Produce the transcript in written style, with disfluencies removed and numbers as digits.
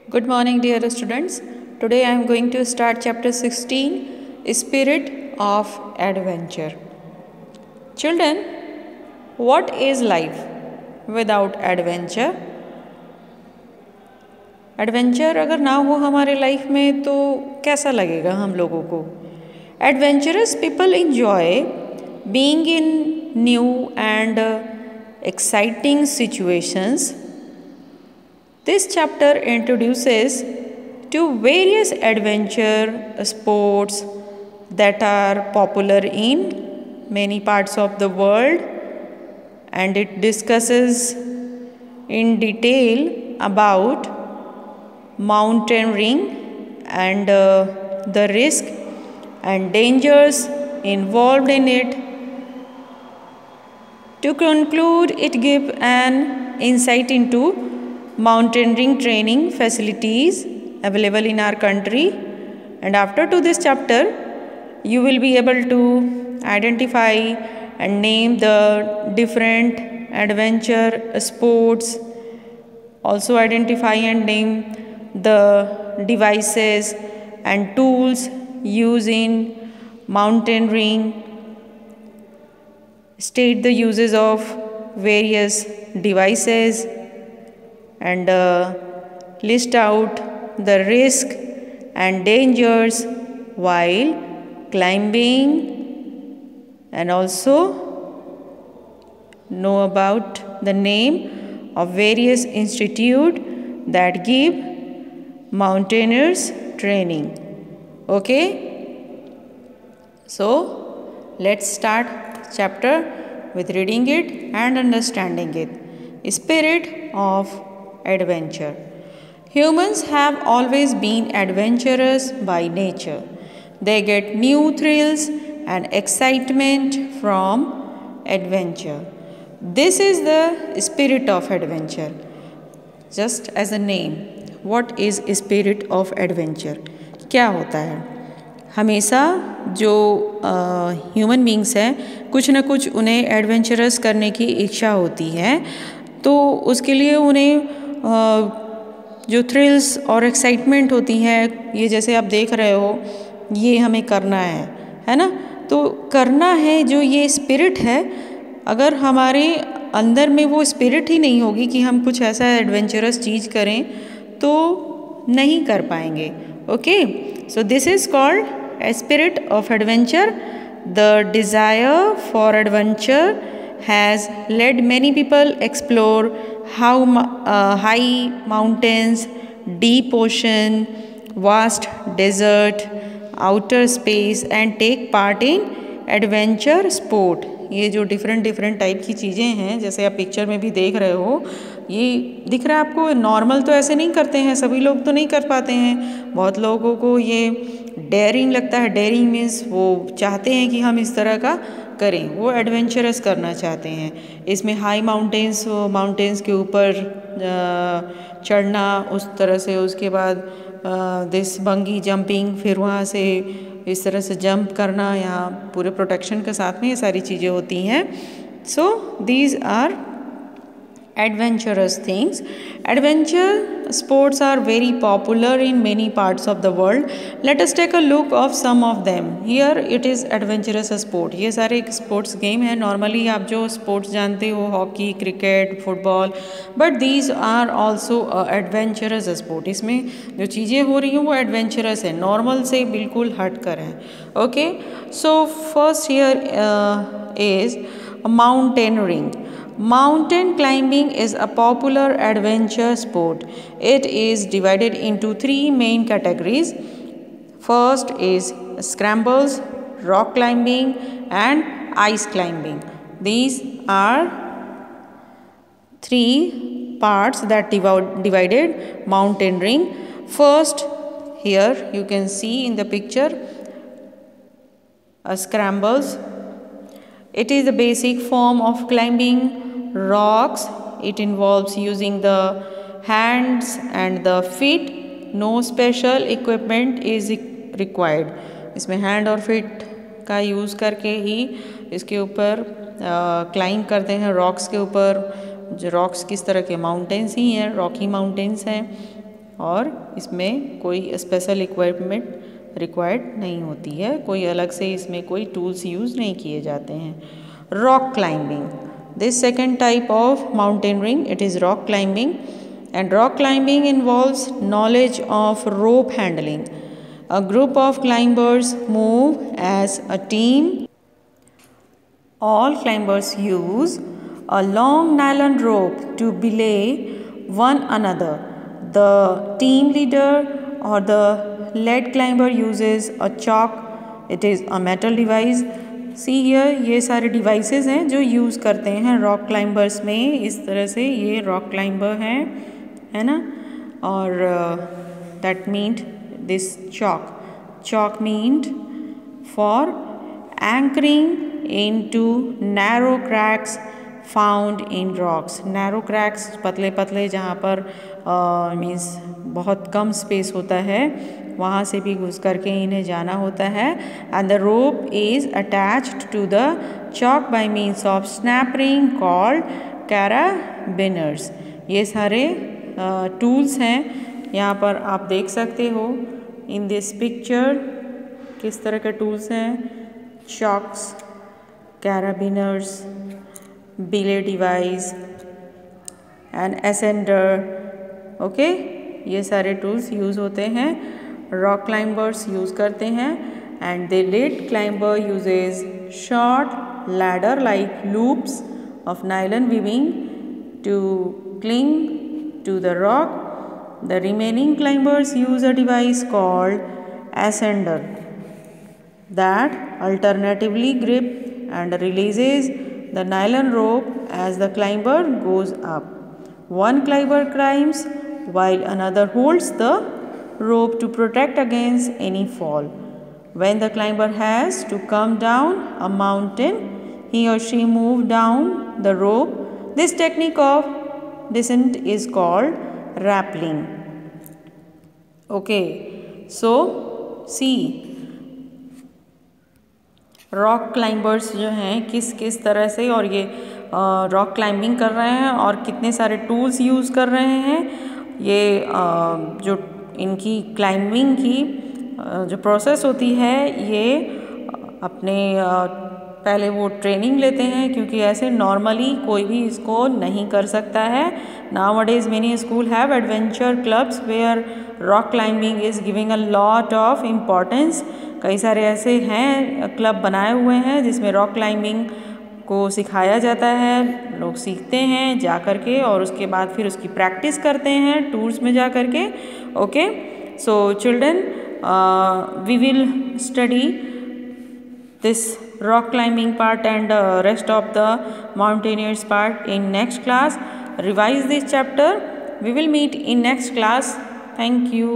Good morning, dear students. Today I am going to start chapter 16, Spirit of Adventure. Children, what is life without adventure? Adventure अगर ना हो हमारे life में तो कैसा लगेगा हम लोगों को? Adventurous people enjoy being in new and exciting situations. This chapter introduces to various adventure sports that are popular in many parts of the world, and it discusses in detail about mountaineering and the risk and dangers involved in it. To conclude, it gives an insight into mountaineering training facilities available in our country, and after to this chapter you will be able to identify and name the different adventure sports, also identify and name the devices and tools used in mountaineering, state the uses of various devices, and list out the risk and dangers while climbing, and also know about the name of various institute that give mountaineers training. Okay, so let's start chapter with reading it and understanding it. Spirit of adventure. Humans have always been adventurous by nature. They get new thrills and excitement from adventure. This is the spirit of adventure. Just as a name, what is spirit of adventure? क्या होता है? हमेशा जो human beings हैं कुछ न कुछ उन्हें एडवेंचरस करने की इच्छा होती है, तो उसके लिए उन्हें जो थ्रिल्स और एक्साइटमेंट होती हैं, ये जैसे आप देख रहे हो ये हमें करना है ना? तो करना है, जो ये स्पिरिट है, अगर हमारे अंदर में वो स्पिरिट ही नहीं होगी कि हम कुछ ऐसा एडवेंचरस चीज़ करें तो नहीं कर पाएंगे. Okay, so this is called a spirit of adventure. The desire for adventure has led many people explore high mountains, deep ocean, vast desert, outer space and take part in adventure sport. ये जो different type की चीज़ें हैं, जैसे आप picture में भी देख रहे हो, ये दिख रहा है आपको. नॉर्मल तो ऐसे नहीं करते हैं, सभी लोग तो नहीं कर पाते हैं. बहुत लोगों को ये डेयरिंग लगता है. डेयरिंग मीन्स वो चाहते हैं कि हम इस तरह का करें, वो एडवेंचरस करना चाहते हैं. इसमें हाई माउंटेन्स के ऊपर चढ़ना, उस तरह से उसके बाद दिस बंगी जंपिंग, फिर वहाँ से इस तरह से जंप करना, यहाँ पूरे प्रोटेक्शन के साथ में ये सारी चीज़ें होती हैं. So these are adventurous things. Adventure sports are very popular in many parts of the world. Let us take a look of some of them. Here it is adventurous sport. ये सारे स्पोर्ट्स गेम हैं. Normally आप जो sports जानते हो, hockey, cricket, football, but these are also adventurous sport. इसमें जो चीज़ें हो रही हैं वो एडवेंचरस है, नॉर्मल से बिल्कुल हट कर है. Okay, so first here is mountaineering. Mountain climbing is a popular adventure sport. It is divided into three main categories. First is scrambles, rock climbing and ice climbing. These are three parts that divided mountaineering. First, here you can see in the picture scrambles. It is the basic form of climbing rocks. It involves using the hands and the feet. No special equipment is required. इसमें hand और feet का use करके ही इसके ऊपर climb करते हैं rocks के ऊपर. जो रॉक्स किस तरह के माउंटेन्स ही हैं, रॉकी माउंटेन्स हैं. और इसमें कोई स्पेशल इक्विपमेंट रिक्वायर्ड नहीं होती है, कोई अलग से इसमें कोई टूल्स यूज़ नहीं किए जाते हैं। Rock climbing, this second type of mountaineering, it is rock climbing, and rock climbing involves knowledge of rope handling. A group of climbers move as a team. All climbers use a long nylon rope to belay one another. The team leader or the lead climber uses a chalk. It is a metal device. See here, ये सारे devices हैं जो use करते हैं rock climbers में। इस तरह से ये रॉक क्लाइंबर हैं, है ना। और that meant this chalk meant for anchoring into narrow cracks found in rocks. narrow cracks पतले पतले जहाँ पर मीन्स बहुत कम स्पेस होता है, वहाँ से भी घुस करके इन्हें जाना होता है। and the rope is attached to the chalk by means of snap ring called carabiners. ये सारे टूल्स हैं, यहाँ पर आप देख सकते हो इन दिस पिक्चर किस तरह के टूल्स हैं। चॉक्स, कैराबिनर्स, बिले डिवाइस एंड एसेंडर। ओके, ये सारे टूल्स यूज़ होते हैं, रॉक क्लाइंबर्स यूज़ करते हैं। And the lead climber uses short ladder like loops of nylon weaving to cling to the rock. The remaining climbers use a device called ascender that alternatively grip and releases the nylon rope as the climber goes up. One climber climbs while another holds the rope to protect against any fall. When the climber has to come down a mountain, he or she moves down the rope. This technique of descent is called rappelling. Okay, so see, rock climbers जो हैं किस किस तरह से और ये rock climbing कर रहे हैं और कितने सारे टूल्स यूज़ कर रहे हैं। ये जो इनकी क्लाइंबिंग की जो प्रोसेस होती है, ये अपने पहले वो ट्रेनिंग लेते हैं, क्योंकि ऐसे नॉर्मली कोई भी इसको नहीं कर सकता है। Nowadays many school have adventure clubs where rock climbing is giving a lot of importance. कई सारे ऐसे हैं क्लब बनाए हुए हैं जिसमें रॉक क्लाइंबिंग को सिखाया जाता है, लोग सीखते हैं जा कर के और उसके बाद फिर उसकी प्रैक्टिस करते हैं टूर्स में जा कर के। Okay, so children, we will study this rock climbing part and rest of the mountaineers part in next class. Revise this chapter. We will meet in next class. Thank you.